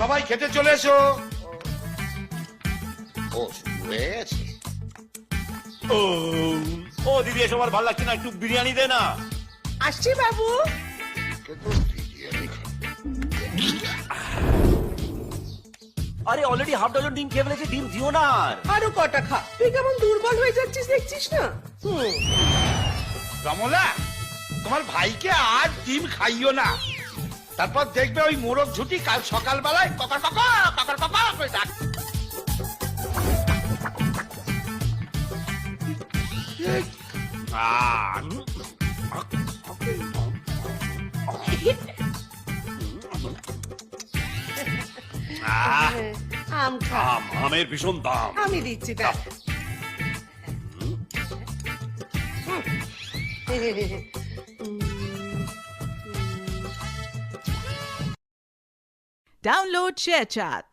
সবাই খেতে চলে এসো। ও শুরু হয়ে গেছে। ও দিদি এসব আর ভালো লাগছে না, একটু বিরিয়ানি দে না। আসছি বাবু। তো বিরিয়ানি খাবে। আরে অলরেডি হাফ ডজন ডিম খেয়ে ফেলেছে, ডিম দিও না আর। আরো কটা খা, তুই কেমন দুর্বল হয়ে যাচ্ছিস দেখছিস না। কমলা, তোমার ভাইকে আজ ডিম খাইও না, তারপর দেখবে ওই মোরগ ঝুটি কাল সকালবেলায় ককর ককর ককর ককর করে ডাক। আম খা, আমের ভীষণ দাম। আমি দিচ্ছি তা। Download ShareChat.